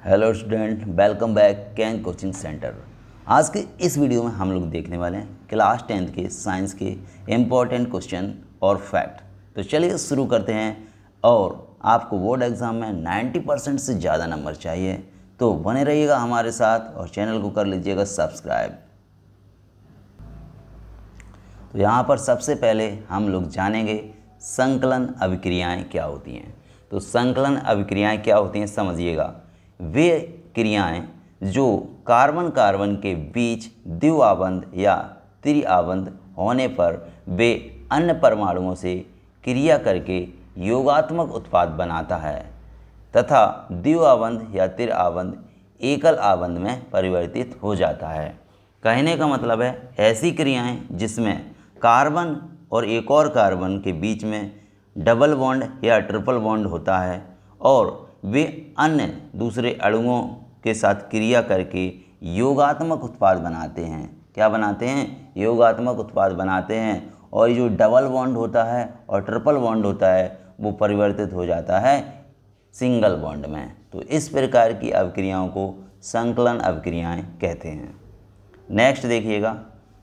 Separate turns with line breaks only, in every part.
Hello student, welcome back can coaching centre. आज के इस वीडियो में हम लोग देखने वाले हैं क्लास 10th के साइंस के इम्पोर्टेंट क्वेश्चन और फैक्ट। तो चलिए शुरू करते हैं। और आपको बोर्ड एग्ज़ाम में 90% से ज़्यादा नंबर चाहिए, तो बने रहिएगा हमारे साथ और चैनल को कर लीजिएगा सब्सक्राइब। तो यहाँ पर सबसे पहले हम लोग जानेंगे संकलन अभिक्रियाएँ क्या होती हैं। तो संकलन अभिक्रियाएँ क्या होती हैं समझिएगा। वे क्रियाएं जो कार्बन कार्बन के बीच द्विआबंध या त्रिआबंध होने पर वे अन्य परमाणुओं से क्रिया करके योगात्मक उत्पाद बनाता है तथा द्विआबंध या त्रिआबंध एकल आबंध में परिवर्तित हो जाता है। कहने का मतलब है ऐसी क्रियाएं जिसमें कार्बन और एक और कार्बन के बीच में डबल बॉन्ड या ट्रिपल बॉन्ड होता है और वे अन्य दूसरे अणुओं के साथ क्रिया करके योगात्मक उत्पाद बनाते हैं। क्या बनाते हैं? योगात्मक उत्पाद बनाते हैं। और ये जो डबल बॉन्ड होता है और ट्रिपल बॉन्ड होता है वो परिवर्तित हो जाता है सिंगल बॉन्ड में। तो इस प्रकार की अभिक्रियाओं को संकलन अभिक्रियाएं कहते हैं। नेक्स्ट देखिएगा,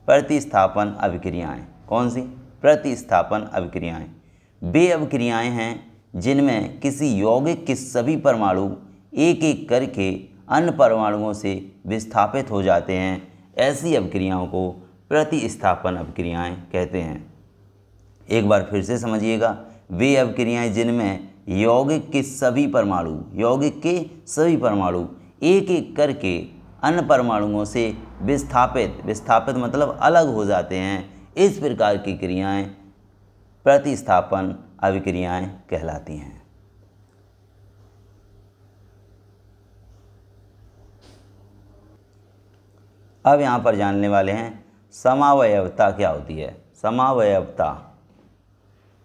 प्रतिस्थापन अभिक्रियाएं। कौन सी? प्रतिस्थापन अभिक्रियाएं वे अभिक्रियाएं हैं जिनमें किसी यौगिक के सभी परमाणु एक एक करके अन्य परमाणुओं से विस्थापित हो जाते हैं। ऐसी अभिक्रियाओं को प्रतिस्थापन अभिक्रियाएं कहते हैं। एक बार फिर से समझिएगा, वे अभिक्रियाएं जिनमें यौगिक के सभी परमाणु एक एक करके अन्य परमाणुओं से विस्थापित मतलब अलग हो जाते हैं। इस प्रकार की क्रियाएं प्रतिस्थापन अभिक्रियाएं कहलाती हैं। अब यहाँ पर जानने वाले हैं समावयवता क्या होती है। समावयवता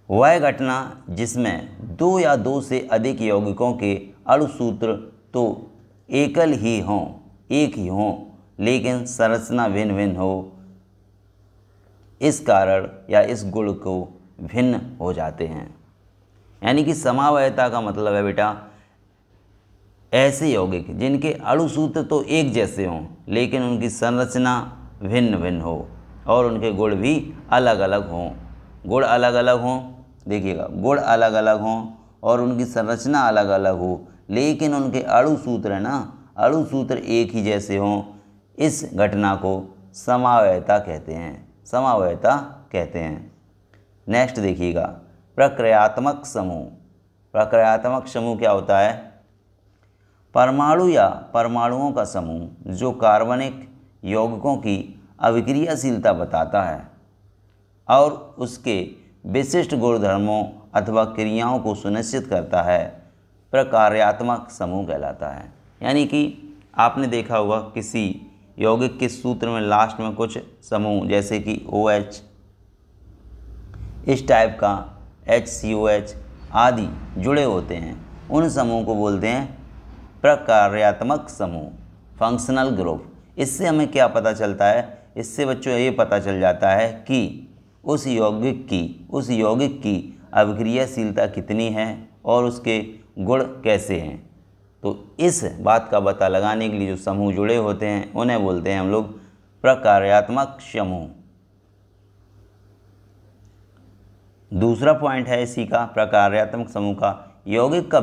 वह घटना जिसमें दो या दो से अधिक यौगिकों के अणुसूत्र तो एक ही हों लेकिन संरचना भिन्न भिन्न हो, इस कारण या इस गुण को भिन्न हो जाते हैं। यानी कि समावयवता का मतलब है बेटा ऐसे यौगिक जिनके अणुसूत्र तो एक जैसे हों लेकिन उनकी संरचना भिन्न भिन्न हो और उनके गुण भी अलग अलग हों। गुण अलग अलग हों, देखिएगा, गुण अलग अलग हों और उनकी संरचना अलग अलग हो लेकिन उनके अणुसूत्र एक ही जैसे हों। इस घटना को समावयवता कहते हैं। नेक्स्ट देखिएगा, प्रक्रियात्मक समूह। प्रक्रियात्मक समूह क्या होता है? परमाणु या परमाणुओं का समूह जो कार्बनिक यौगिकों की अभिक्रियाशीलता बताता है और उसके विशिष्ट गुणधर्मों अथवा क्रियाओं को सुनिश्चित करता है, प्रक्रियात्मक समूह कहलाता है। यानी कि आपने देखा होगा किसी यौगिक के सूत्र में लास्ट में कुछ समूह जैसे कि OH, इस टाइप का HCOH आदि जुड़े होते हैं। उन समूह को बोलते हैं प्रक्रियात्मक समूह, फंक्शनल ग्रुप। इससे हमें क्या पता चलता है? इससे बच्चों ये पता चल जाता है कि उस यौगिक की अभिक्रियाशीलता कितनी है और उसके गुण कैसे हैं। तो इस बात का पता लगाने के लिए जो समूह जुड़े होते हैं उन्हें बोलते हैं हम लोग प्रक्रियात्मक समूह। दूसरा पॉइंट है इसी का, प्रक्रियात्मक समूह का, यौगिक का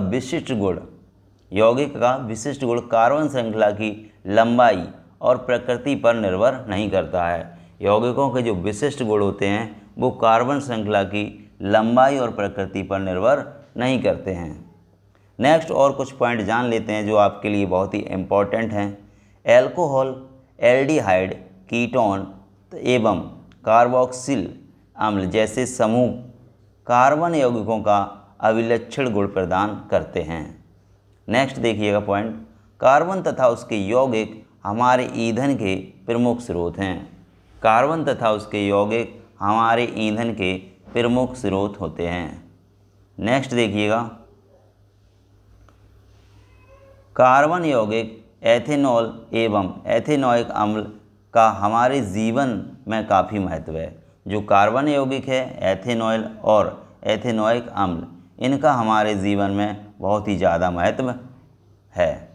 विशिष्ट गुण कार्बन श्रृंखला की लंबाई और प्रकृति पर निर्भर नहीं करता है। यौगिकों के जो विशिष्ट गुण होते हैं वो कार्बन श्रृंखला की लंबाई और प्रकृति पर निर्भर नहीं करते हैं। नेक्स्ट और कुछ पॉइंट जान लेते हैं जो आपके लिए बहुत ही इम्पोर्टेंट हैं। एल्कोहल, एल्डिहाइड, कीटोन एवं कार्बोक्सिल अम्ल जैसे समूह कार्बन यौगिकों का अभिलक्षण गुण प्रदान करते हैं। नेक्स्ट देखिएगा पॉइंट, कार्बन तथा उसके यौगिक हमारे ईंधन के प्रमुख स्रोत हैं। कार्बन तथा उसके यौगिक हमारे ईंधन के प्रमुख स्रोत होते हैं। नेक्स्ट देखिएगा, कार्बन यौगिक एथेनॉल एवं एथेनॉइक अम्ल का हमारे जीवन में काफ़ी महत्व है। जो कार्बन यौगिक है एथेनॉल और एथेनॉइक अम्ल, इनका हमारे जीवन में बहुत ही ज़्यादा महत्व है।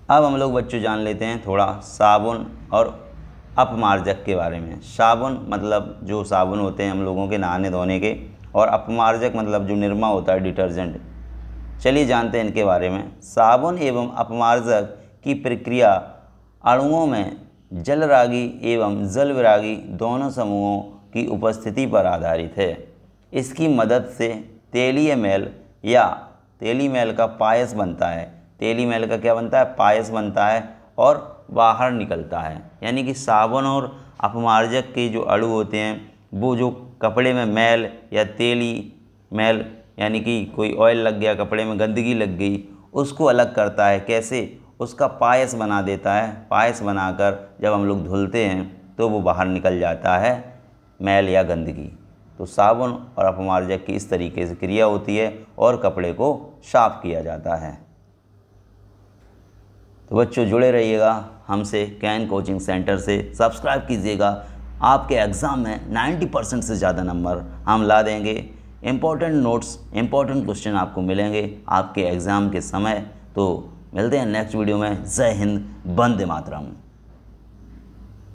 अब हम लोग बच्चों जान लेते हैं थोड़ा साबुन और अपमार्जक के बारे में। साबुन मतलब जो साबुन होते हैं हम लोगों के नहाने धोने के, और अपमार्जक मतलब जो निरमा होता है, डिटर्जेंट। चलिए जानते हैं इनके बारे में। साबुन एवं अपमार्जक की प्रक्रिया अणुओं में जलरागी एवं जलविरागी दोनों समूहों की उपस्थिति पर आधारित है। इसकी मदद से तेलीय मैल या तेली मैल का पायस बनता है। तेली मैल का क्या बनता है? पायस बनता है और बाहर निकलता है। यानी कि साबुन और अपमार्जक के जो अणु होते हैं वो जो कपड़े में मैल या तेली मैल, यानी कि कोई ऑयल लग गया, कपड़े में गंदगी लग गई, उसको अलग करता है। कैसे? उसका पायस बना देता है। पायस बनाकर जब हम लोग धुलते हैं तो वो बाहर निकल जाता है, मैल या गंदगी। तो साबुन और अपमार्जक की इस तरीके से क्रिया होती है और कपड़े को साफ किया जाता है। तो बच्चों जुड़े रहिएगा हमसे कैन कोचिंग सेंटर से, सब्सक्राइब कीजिएगा। आपके एग्ज़ाम में 90% से ज़्यादा नंबर हम ला देंगे। इम्पोर्टेंट नोट्स, इम्पोर्टेंट क्वेश्चन आपको मिलेंगे आपके एग्ज़ाम के समय। तो मिलते हैं नेक्स्ट वीडियो में। जय हिंद, वंदे मातरम।